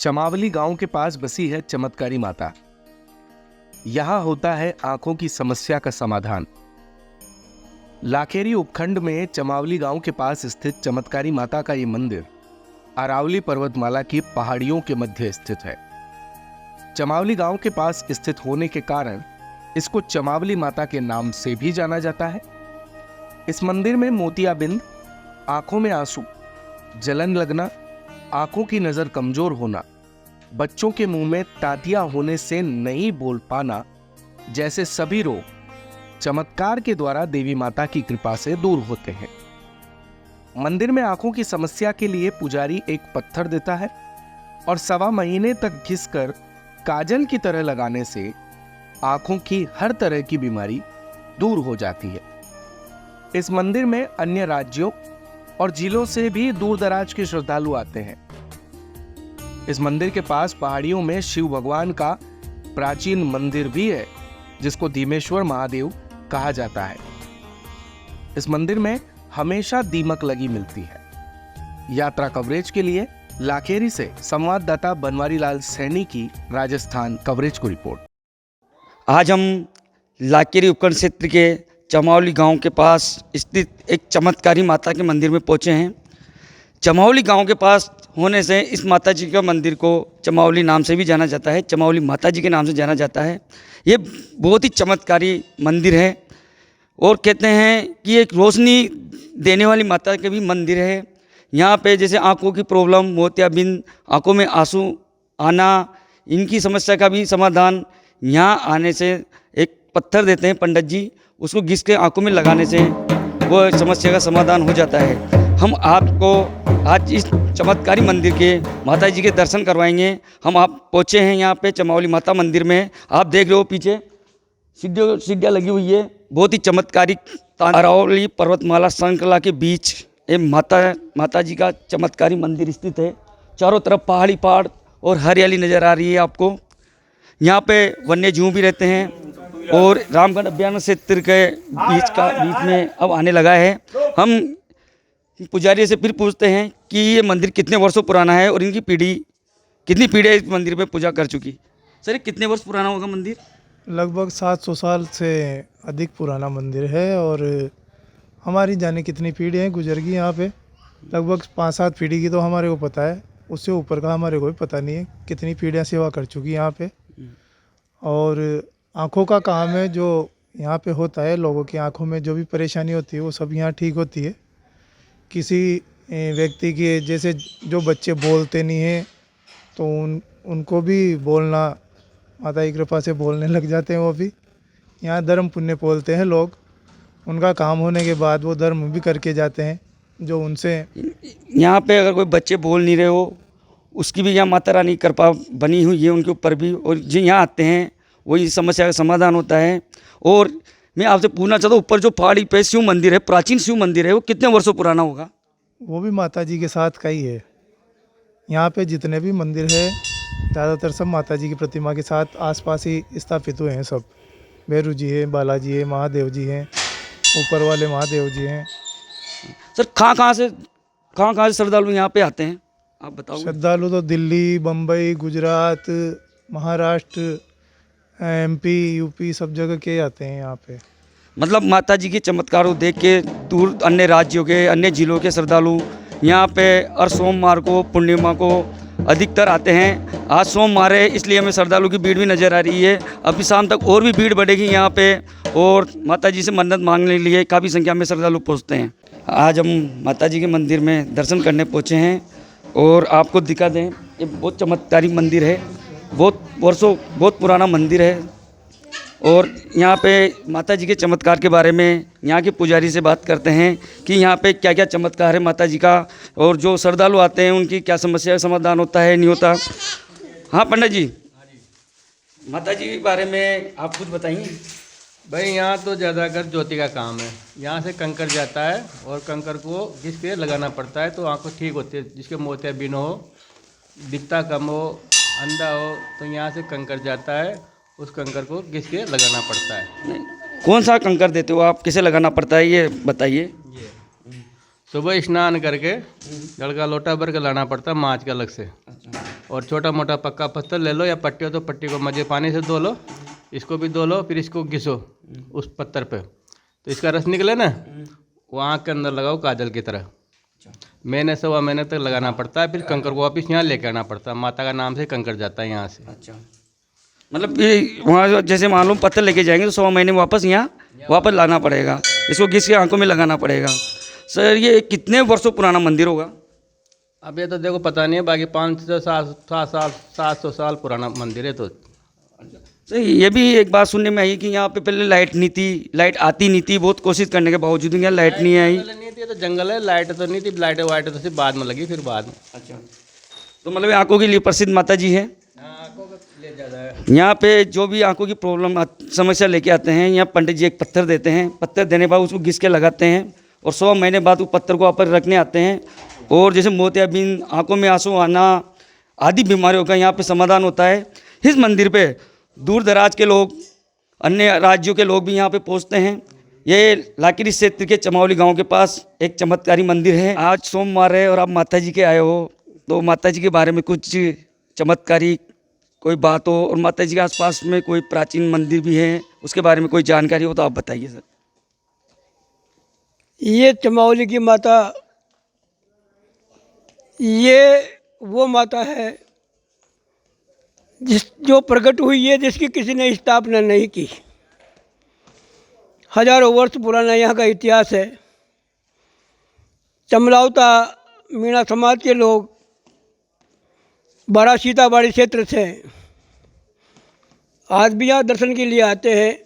चमावली गांव के पास बसी है चमत्कारी माता। यहां होता है आंखों की समस्या का समाधान। लाखेरी उपखंड में चमावली गांव के पास स्थित चमत्कारी माता का ये मंदिर अरावली पर्वतमाला की पहाड़ियों के मध्य स्थित है। चमावली गांव के पास स्थित होने के कारण इसको चमावली माता के नाम से भी जाना जाता है। इस मंदिर में मोतियाबिंद, आंखों में आंसू, जलन लगना, आंखों की नजर कमजोर होना, बच्चों के मुंह में तातियां होने से नहीं बोल पाना जैसे सभी रोग चमत्कार के द्वारा देवी माता की कृपा से दूर होते हैं। मंदिर में आंखों की समस्या के लिए पुजारी एक पत्थर देता है और 1.25 महीने तक घिसकर काजल की तरह लगाने से आंखों की हर तरह की बीमारी दूर हो जाती है। इस मंदिर में अन्य राज्यों और जिलों से भी दूर दराज के श्रद्धालु आते हैं। इस मंदिर के पास पहाड़ियों में शिव भगवान का प्राचीन मंदिर भी है, जिसको दीमेश्वर महादेव कहा जाता है। इस मंदिर में हमेशा दीमक लगी मिलती है। यात्रा कवरेज के लिए लाखेरी से संवाददाता बनवारी लाल सैनी की राजस्थान कवरेज को रिपोर्ट। आज हम लाखेरी उपखंड क्षेत्र के चमावली गांव के पास स्थित एक चमत्कारी माता के मंदिर में पहुंचे हैं। चमावली गांव के पास होने से इस माता जी का मंदिर को चमावली नाम से भी जाना जाता है, चमावली माता जी के नाम से जाना जाता है। ये बहुत ही चमत्कारी मंदिर है और कहते हैं कि एक रोशनी देने वाली माता के भी मंदिर है। यहाँ पे जैसे आंखों की प्रॉब्लम, मोतियाबिंद, आंखों में आंसू आना, इनकी समस्या का भी समाधान यहाँ आने से एक पत्थर देते हैं पंडित जी, उसको घिस के आंखों में लगाने से वो समस्या का समाधान हो जाता है। हम आपको आज इस चमत्कारी मंदिर के माता जी के दर्शन करवाएंगे। हम आप पहुँचे हैं यहाँ पे चमावली माता मंदिर में। आप देख रहे हो पीछे सीढ़ियाँ लगी हुई है। बहुत ही चमत्कारी अरावली पर्वतमाला श्रृंखला के बीच ये माता जी का चमत्कारी मंदिर स्थित है। चारों तरफ पहाड़ी पहाड़ और हरियाली नज़र आ रही है आपको। यहाँ पे वन्य जीव भी रहते हैं और रामगढ़ अभ्यारण्य क्षेत्र के बीच में अब आने लगा है। हम पुजारी से फिर पूछते हैं कि ये मंदिर कितने वर्षों पुराना है और इनकी कितनी पीढ़ी इस मंदिर में पूजा कर चुकी। सर ये कितने वर्ष पुराना होगा मंदिर? लगभग 700 साल से अधिक पुराना मंदिर है और हमारी जाने कितनी पीढ़ियाँ गुजर गई यहाँ पे। लगभग 5-7 पीढ़ी की तो हमारे को पता है, उससे ऊपर का हमारे को भी पता नहीं है कितनी पीढ़ियाँ सेवा कर चुकी यहाँ पे। और आँखों का काम है जो यहाँ पे होता है। लोगों की आँखों में जो भी परेशानी होती है वो सब यहाँ ठीक होती है। किसी व्यक्ति के जैसे जो बच्चे बोलते नहीं हैं तो उनको भी बोलना, माता की कृपा से बोलने लग जाते हैं। वो भी यहाँ धर्म पुण्य बोलते हैं लोग। उनका काम होने के बाद वो धर्म भी करके जाते हैं जो उनसे। यहाँ पे अगर कोई बच्चे बोल नहीं रहे हो उसकी भी यहाँ माता रानी कृपा बनी हुई है उनके ऊपर भी, और जो यहाँ आते हैं वही समस्या का समाधान होता है। और मैं आपसे पूछना चाहता हूँ, ऊपर जो पहाड़ी पे शिव मंदिर है, प्राचीन शिव मंदिर है, वो कितने वर्षों पुराना होगा? वो भी माता जी के साथ का ही है। यहाँ पे जितने भी मंदिर है ज़्यादातर सब माता जी की प्रतिमा के साथ आसपास ही स्थापित हुए हैं। सब भैरू जी है, बालाजी है, महादेव जी हैं, ऊपर वाले महादेव जी हैं। सर कहाँ से श्रद्धालु यहाँ पे आते हैं आप बताओ? श्रद्धालु तो दिल्ली, बम्बई, गुजरात, महाराष्ट्र, MP, UP सब जगह के आते हैं यहाँ पे। मतलब माता जी के चमत्कारों देख के दूर अन्य राज्यों के, अन्य जिलों के श्रद्धालु यहाँ पे हर सोमवार को, पूर्णिमा को अधिकतर आते हैं। आज सोमवार है इसलिए हमें श्रद्धालु की भीड़ भी नज़र आ रही है। अभी शाम तक और भी भीड़ बढ़ेगी यहाँ पे और माता जी से मन्नत मांगने के लिए काफ़ी संख्या में श्रद्धालु पहुँचते हैं। आज हम माता जी के मंदिर में दर्शन करने पहुँचे हैं और आपको दिखा दें, ये बहुत चमत्कारी मंदिर है। बहुत पुराना मंदिर है और यहाँ पे माता जी के चमत्कार के बारे में यहाँ के पुजारी से बात करते हैं कि यहाँ पे क्या क्या चमत्कार है माता जी का और जो श्रद्धालु आते हैं उनकी क्या समस्या का समाधान होता है, नहीं होता। हाँ पंडित जी, माता जी के बारे में आप कुछ बताइए। भाई यहाँ तो ज़्यादातर ज्योति का काम है। यहाँ से कंकर जाता है और कंकर को घिस के लगाना पड़ता है तो आँखें ठीक होती है। जिसके मोतियाबिंद हो, दिखता कम हो, अंधा हो, तो यहाँ से कंकर जाता है, उस कंकर को घिस के लगाना पड़ता है। कौन सा कंकर देते हो आप, किसे लगाना पड़ता है ये बताइए। ये सुबह स्नान करके जल का लोटा भर के लाना पड़ता है, माँच का अलग से। और छोटा मोटा पक्का पत्थर ले लो या पट्टी हो तो पट्टी को मजे पानी से धो लो, इसको भी धो लो, फिर इसको घिसो उस पत्थर पे, तो इसका रस निकले ना, वो आँख के अंदर लगाओ काजल की तरह। महीने सवा महीने तक लगाना पड़ता है, फिर कंकर को वापस यहाँ लेके आना पड़ता है। माता का नाम से कंकर जाता है यहाँ से। अच्छा, मतलब ये वहाँ जैसे मान लो पत्थर लेके जाएंगे तो 100 महीने में वापस यहाँ वापस लाना पड़ेगा, इसको घिस के आंखों में लगाना पड़ेगा। सर ये कितने वर्षों पुराना मंदिर होगा? अब ये तो देखो पता नहीं है, बाकी 700 साल पुराना मंदिर है। तो सर ये भी एक बात सुनने में आई कि यहाँ पे पहले लाइट नहीं थी, लाइट आती नहीं थी, बहुत कोशिश करने के बावजूद यहाँ लाइट नहीं आई। पहले नहीं थी, तो जंगल है, लाइट तो नहीं थी, लाइट वाइट तो सिर्फ बाद में लगी, फिर बाद में। अच्छा, तो मतलब आंखों के लिए प्रसिद्ध माता जी है। आँखों का ले ज़्यादा है। यहाँ पे जो भी आंखों की प्रॉब्लम समस्या लेके आते हैं, यहाँ पंडित जी एक पत्थर देते हैं, पत्थर देने के बाद उसको घिस के लगाते हैं और 100 महीने बाद वो पत्थर को ऊपर रखने आते हैं। और जैसे मोतियाबिंद, आंखों में आंसू आना आदि बीमारियों का यहाँ पे समाधान होता है। इस मंदिर पे दूर दराज के लोग, अन्य राज्यों के लोग भी यहाँ पे पहुँचते हैं। ये लाकिरी क्षेत्र के चमावली गांव के पास एक चमत्कारी मंदिर है। आज सोमवार है और आप माता जी के आए हो, तो माता जी के बारे में कुछ चमत्कारी कोई बात हो और माता जी के आसपास में कोई प्राचीन मंदिर भी है, उसके बारे में कोई जानकारी हो तो आप बताइए सर। ये चमावली की माता, ये वो माता है जो प्रकट हुई है, जिसकी किसी ने स्थापना नहीं की। हजारों वर्ष पुराना यहाँ का इतिहास है। चमलावता मीणा समाज के लोग बड़ा सीताबाड़ी क्षेत्र से आज भी यहाँ दर्शन के लिए आते हैं।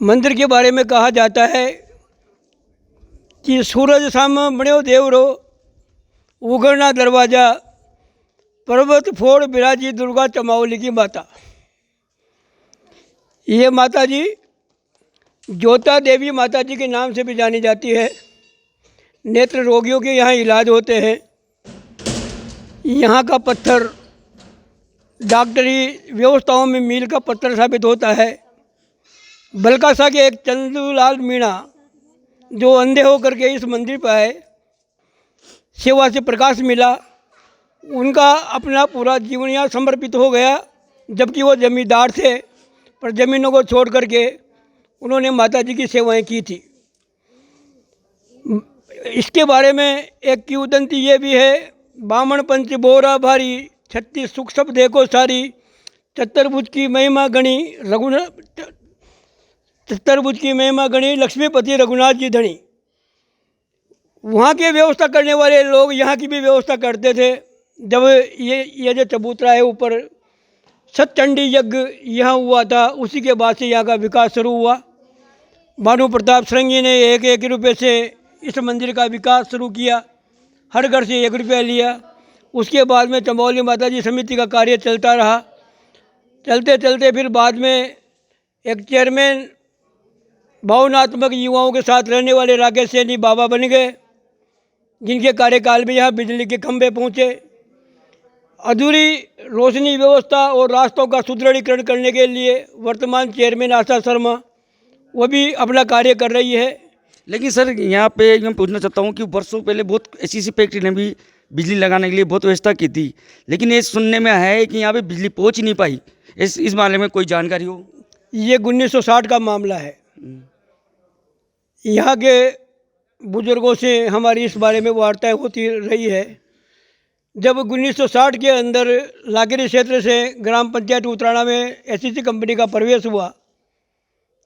मंदिर के बारे में कहा जाता है कि सूरज साम बण्यो देवरो, उगड़ना दरवाजा, पर्वत फोड़ बिराजी दुर्गा चमावली की माता। ये माता जी ज्योता देवी माता जी के नाम से भी जानी जाती है। नेत्र रोगियों के यहाँ इलाज होते हैं। यहाँ का पत्थर डॉक्टरी व्यवस्थाओं में मील का पत्थर साबित होता है। बलकासा के एक चंदूलाल मीणा जो अंधे होकर के इस मंदिर पर आए, सेवा से प्रकाश मिला, उनका अपना पूरा जीवन यहाँ समर्पित हो गया। जबकि वो जमींदार थे, पर ज़मीनों को छोड़ करके उन्होंने माता जी की सेवाएं की थी। इसके बारे में एक किंवदंती ये भी है, बामण पंच बोरा भारी, 36 सुख सब देखो सारी, चतुर्भुज की महिमा गणी चतुर्भुज की महिमा गणी, लक्ष्मीपति रघुनाथ जी धनी। वहाँ के व्यवस्था करने वाले लोग यहाँ की भी व्यवस्था करते थे। जब ये जो चबूतरा है ऊपर, सतचंडी यज्ञ यहाँ हुआ था, उसी के बाद से यहाँ का विकास शुरू हुआ। भानु प्रताप श्रृंगी ने 1-1 रुपये से इस मंदिर का विकास शुरू किया, हर घर से 1 रुपया लिया। उसके बाद में चमावली माता जी समिति का कार्य चलता रहा। चलते चलते फिर बाद में एक चेयरमैन भावनात्मक युवाओं के साथ रहने वाले राकेश सैनी बाबा बन गए, जिनके कार्यकाल में यहाँ बिजली के खंभे पहुँचे। अधूरी रोशनी व्यवस्था और रास्तों का सुदृढ़ीकरण करने के लिए वर्तमान चेयरमैन आशा शर्मा, वो भी अपना कार्य कर रही है। लेकिन सर यहाँ पे मैं पूछना चाहता हूँ कि वर्षों पहले बहुत ऐसी फैक्ट्री ने भी बिजली लगाने के लिए बहुत व्यवस्था की थी, लेकिन ये सुनने में है कि यहाँ पे बिजली पहुँच ही नहीं पाई। इस मामले में कोई जानकारी हो? ये 1960 का मामला है। यहाँ के बुजुर्गों से हमारी इस बारे में वार्ताएं होती रही है। जब 1960 के अंदर लाकिरी क्षेत्र से ग्राम पंचायत उतराना में एससीसी कंपनी का प्रवेश हुआ,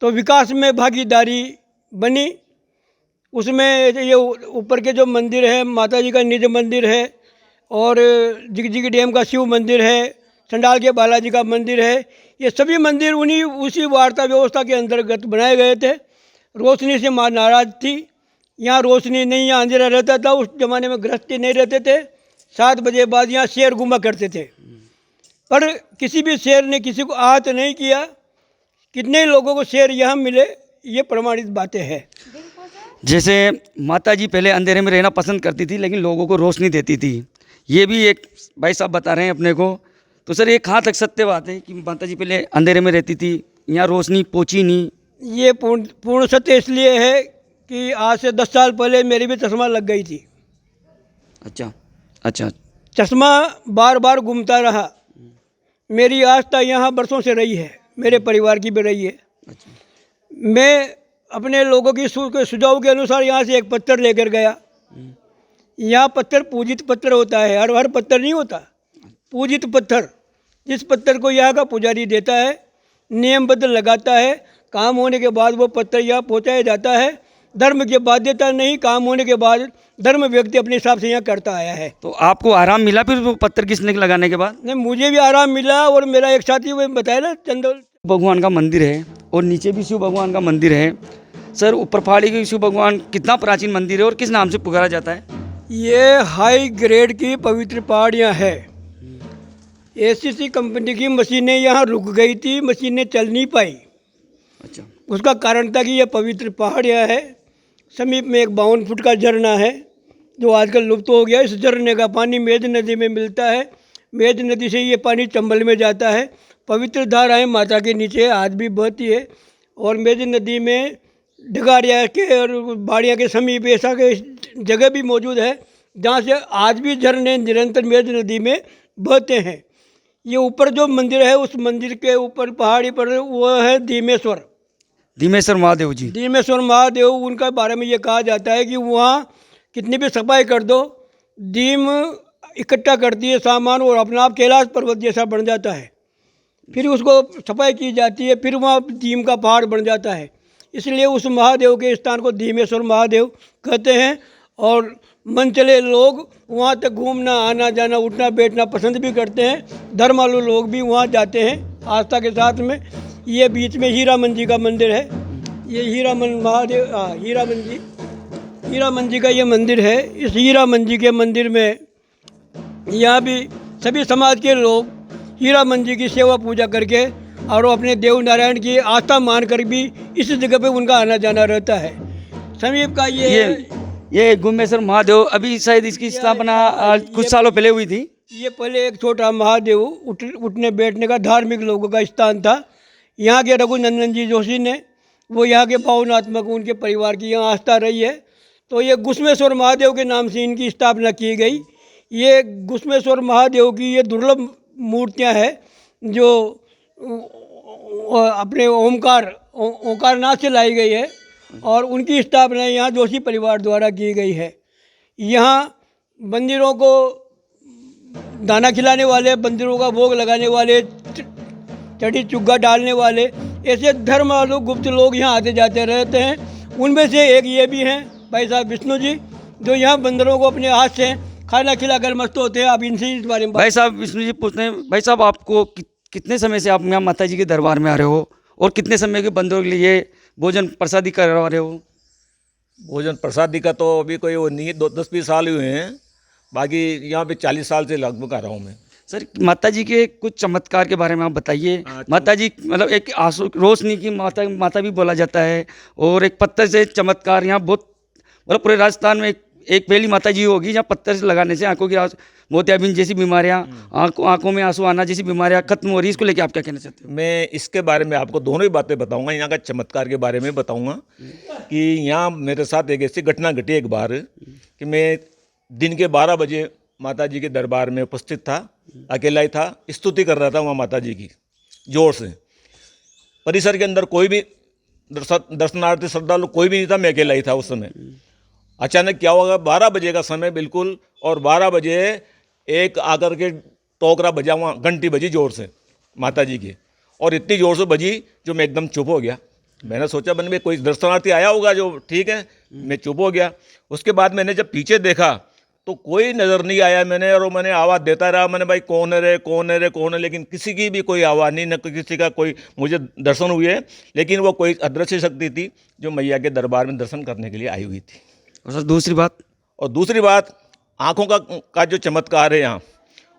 तो विकास में भागीदारी बनी। उसमें ये ऊपर के जो मंदिर है, माता जी का निज मंदिर है, और जिगजिगी डैम का शिव मंदिर है, संडाल के बालाजी का मंदिर है, ये सभी मंदिर उसी वार्ता व्यवस्था के अंतर्गत बनाए गए थे। रोशनी से माँ नाराज थी, यहाँ रोशनी नहीं, यहाँ अंधेरा रहता था। उस ज़माने में गृहस्थी नहीं रहते थे। 7 बजे बाद यहाँ शेर घूमा करते थे, पर किसी भी शेर ने किसी को आहत नहीं किया। कितने लोगों को शेर यहाँ मिले, ये प्रमाणित बातें हैं। जैसे माता जी पहले अंधेरे में रहना पसंद करती थी, लेकिन लोगों को रोशनी देती थी, ये भी एक भाई साहब बता रहे हैं अपने को। तो सर ये कहाँ तक सत्य बात है कि माता जी पहले अंधेरे में रहती थी, यहाँ रोशनी पहुँची नहीं? ये पूर्ण सत्य इसलिए है कि आज से 10 साल पहले मेरी भी चश्मा लग गई थी। अच्छा अच्छा, चश्मा बार बार घूमता रहा। मेरी आस्था यहाँ बरसों से रही है, मेरे परिवार की भी रही है। मैं अपने लोगों की सुझाव के अनुसार यहाँ से एक पत्थर लेकर गया। यहाँ पत्थर पूजित पत्थर होता है, हर पत्थर नहीं होता, पूजित पत्थर। जिस पत्थर को यहाँ का पुजारी देता है, नियमबद्ध लगाता है, काम होने के बाद वो पत्थर यहाँ पहुँचाया जाता है। धर्म की बाध्यता नहीं, काम होने के बाद धर्म व्यक्ति अपने हिसाब से यहाँ करता आया है। तो आपको आराम मिला फिर वो पत्थर की स्नेक लगाने के बाद? नहीं, मुझे भी आराम मिला और मेरा एक साथी वो बताया ना चंदौल भगवान का मंदिर है और नीचे भी शिव भगवान का मंदिर है। सर, ऊपर पहाड़ी के शिव भगवान कितना प्राचीन मंदिर है और किस नाम से पुकारा जाता है? ये हाई ग्रेड की पवित्र पहाड़ियाँ है। एसीसी कंपनी की मशीनें यहाँ रुक गई थी, मशीनें चल नहीं पाई। अच्छा। उसका कारण था कि ये पवित्र पहाड़ियाँ है। समीप में एक 52 फुट का झरना है जो आजकल लुप्त हो गया। इस झरने का पानी मेज नदी में मिलता है। मेज नदी से ये पानी चंबल में जाता है। पवित्र धाराएं माता के नीचे आज भी बहती है और मेज नदी में ढगारिया के और बाड़िया के समीप ऐसा के जगह भी मौजूद है जहाँ से आज भी झरने निरंतर मेज नदी में बहते हैं। ये ऊपर जो मंदिर है, उस मंदिर के ऊपर पहाड़ी पर वो है धीमेश्वर महादेव जी। धीमेश्वर महादेव, उनका बारे में ये कहा जाता है कि वहाँ कितनी भी सफाई कर दो, दीम इकट्ठा करती है सामान और अपना आप कैलाश पर्वत जैसा बन जाता है। फिर उसको सफाई की जाती है, फिर वहाँ दीम का पहाड़ बन जाता है। इसलिए उस महादेव के स्थान को धीमेश्वर महादेव कहते हैं और मन चले लोग वहाँ तक घूमना, आना जाना, उठना बैठना पसंद भी करते हैं। धर्मालु लोग भी वहाँ जाते हैं आस्था के साथ में। ये बीच में हीरामन जी का मंदिर है। ये हीरामन महादेव, हीरामन जी का ये मंदिर है। इस हीरामन जी के मंदिर में यहाँ भी सभी समाज के लोग हीरामन जी की सेवा पूजा करके और अपने देव नारायण की आस्था मानकर भी इस जगह पे उनका आना जाना रहता है। समीप का ये गुम्मेश्वर महादेव अभी शायद इसकी स्थापना कुछ सालों पहले हुई थी। ये पहले एक छोटा महादेव उठने बैठने का धार्मिक लोगों का स्थान था। यहाँ के रघुनंदन जी जोशी ने, वो यहाँ के भावनात्मक उनके परिवार की यहाँ आस्था रही है, तो ये गुस्मेश्वर महादेव के नाम से इनकी स्थापना की गई। ये गुस्मेश्वर महादेव की ये दुर्लभ मूर्तियाँ हैं जो अपने ओंकारनाथ से लाई गई है और उनकी स्थापना यहाँ जोशी परिवार द्वारा की गई है। यहाँ मंदिरों को दाना खिलाने वाले, मंदिरों का भोग लगाने वाले, चढ़ी चुग्गा डालने वाले, ऐसे धर्मालु गुप्त लोग यहाँ आते जाते रहते हैं। उनमें से एक ये भी हैं भाई साहब विष्णु जी, जो यहाँ बंदरों को अपने हाथ से खाना खिलाकर मस्त होते हैं। आप इनसे इस बारे में भाई साहब विष्णु जी पूछते हैं, भाई साहब आपको कितने समय से आप यहाँ माता जी के दरबार में आ रहे हो और कितने समय के बंदरों के लिए भोजन प्रसादी करवा रहे हो? भोजन प्रसादी का तो अभी कोई वो नहीं, 10-20 साल हुए हैं। बाकी यहाँ पे 40 साल से लगभग आ रहा हूँ मैं। सर, माता जी के कुछ चमत्कार के बारे में आप बताइए। माता जी मतलब एक आंसू रोशनी की माता भी बोला जाता है और एक पत्थर से चमत्कार यहाँ बहुत, मतलब पूरे राजस्थान में एक पहली माता जी होगी जहाँ पत्थर से लगाने से आंखों की मोतियाबिंद जैसी बीमारियाँ, आंखों में आंसू आना जैसी बीमारियाँ खत्म हो रही है। इसको लेके आप क्या कहना चाहते हो? मैं इसके बारे में आपको दोनों ही बातें बताऊंगा। यहाँ का चमत्कार के बारे में बताऊंगा कि यहाँ मेरे साथ एक ऐसी घटना घटी एक बार कि मैं दिन के 12 बजे माता जी के दरबार में उपस्थित था, अकेला ही था, स्तुति कर रहा था वहाँ माता जी की जोर से। परिसर के अंदर कोई भी दर्शनार्थी श्रद्धालु कोई भी नहीं था, मैं अकेला ही था उस समय। अचानक क्या होगा, 12 बजे का समय बिल्कुल, और 12 बजे एक आकर के टोकरा बजा, वहाँ घंटी बजी जोर से माता जी की, और इतनी जोर से बजी जो मैं एकदम चुप हो गया। मैंने सोचा मैंने कोई दर्शनार्थी आया होगा जो, ठीक है, मैं चुप हो गया। उसके बाद मैंने जब पीछे देखा तो कोई नज़र नहीं आया। मैंने आवाज़ देता रहा, मैंने भाई कौन है रे, कौन है रे, कौन है, लेकिन किसी की भी कोई आवाज़ नहीं, न किसी का कोई मुझे दर्शन हुए। लेकिन वो कोई अदृश्य शक्ति थी जो मैया के दरबार में दर्शन करने के लिए आई हुई थी। और सर दूसरी बात आँखों का जो चमत्कार है यहाँ,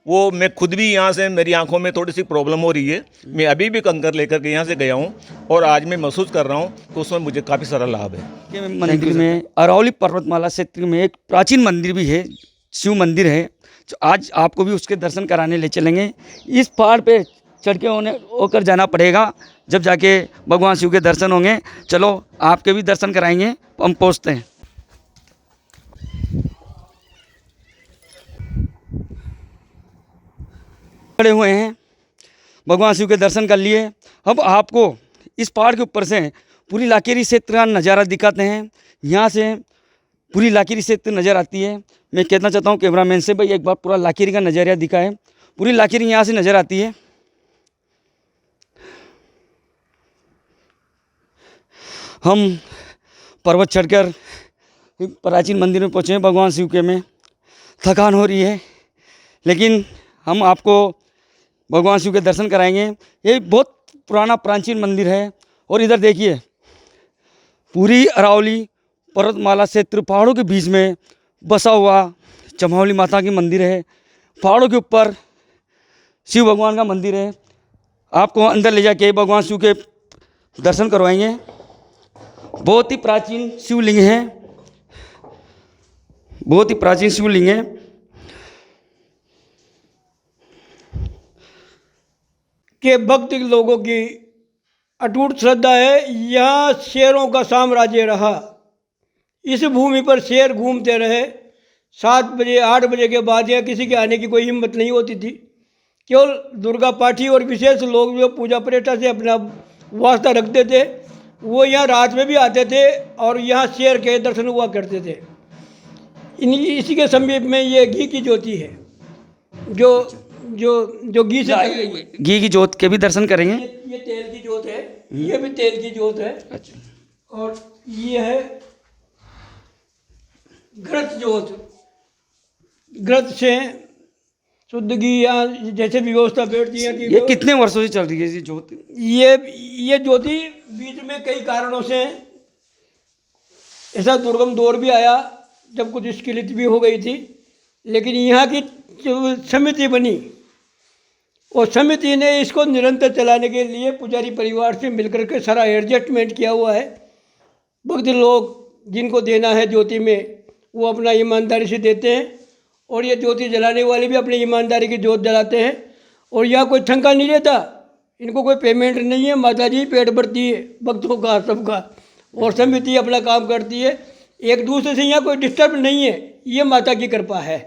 वो मैं खुद भी यहाँ से, मेरी आंखों में थोड़ी सी प्रॉब्लम हो रही है। मैं अभी भी कंकर लेकर के यहाँ से गया हूँ और आज मैं महसूस कर रहा हूँ, तो उसमें मुझे काफ़ी सारा लाभ है। मंदिर में अरावली पर्वतमाला क्षेत्र में एक प्राचीन मंदिर भी है, शिव मंदिर है, जो आज आपको भी उसके दर्शन कराने ले चलेंगे। इस पहाड़ पे चढ़ के होकर जाना पड़ेगा, जब जाके भगवान शिव के दर्शन होंगे। चलो आपके भी दर्शन कराएंगे, हम पहुँचते हैं। खड़े हुए हैं, भगवान शिव के दर्शन कर लिए। अब आपको इस पहाड़ के ऊपर से पूरी लाखेरी क्षेत्र का नज़ारा दिखाते हैं। यहाँ से पूरी लाखेरी क्षेत्र नज़र आती है। मैं कहना चाहता हूँ कैमरामैन से, भाई एक बार पूरा लाखेरी का नज़ारा दिखाए। पूरी लाखेरी यहाँ से नज़र आती है। हम पर्वत चढ़कर प्राचीन मंदिर में पहुँचे हैं भगवान शिव के में। थकान हो रही है, लेकिन हम आपको भगवान शिव के दर्शन कराएंगे। ये बहुत पुराना प्राचीन मंदिर है। और इधर देखिए, पूरी अरावली पर्वतमाला क्षेत्र पहाड़ों के बीच में बसा हुआ चमौली माता की मंदिर है। पहाड़ों के ऊपर शिव भगवान का मंदिर है। आपको अंदर ले जाके भगवान शिव के दर्शन करवाएंगे। बहुत ही प्राचीन शिवलिंग है, बहुत ही प्राचीन शिवलिंग है। के भक्त लोगों की अटूट श्रद्धा है। यहाँ शेरों का साम्राज्य रहा। इस भूमि पर शेर घूमते रहे। 7 बजे 8 बजे के बाद यहाँ किसी के आने की कोई हिम्मत नहीं होती थी। केवल दुर्गा पाठी और विशेष लोग जो पूजा पर्यटन से अपना वास्ता रखते थे, वो यहाँ रात में भी आते थे और यहाँ शेर के दर्शन हुआ करते थे। इसी के समीप में ये घी की ज्योति है, जो घी से घी की जोत के भी दर्शन करेंगे। ये तेल की जोत है, ये भी तेल की जोत है। अच्छा। और ये है घृत जोत। घृत से शुद्ध घी यहाँ जैसे व्यवस्था बैठती है कि ये कितने वर्षों से चल रही है ये जोत? ये ज्योति बीच में कई कारणों से ऐसा दुर्गम दौर भी आया जब कुछ स्खलित भी हो गई थी, लेकिन यहाँ की जो समिति बनी, और समिति ने इसको निरंतर चलाने के लिए पुजारी परिवार से मिलकर के सारा एडजस्टमेंट किया हुआ है। भक्त लोग जिनको देना है ज्योति में, वो अपना ईमानदारी से देते हैं, और ये ज्योति जलाने वाले भी अपनी ईमानदारी की ज्योत जलाते हैं। और यहाँ कोई ठंका नहीं रहता, इनको कोई पेमेंट नहीं है। माता जी पेट भरती है भक्तों का, सबका, और समिति अपना काम करती है। एक दूसरे से यहाँ कोई डिस्टर्ब नहीं है। ये माता की कृपा है।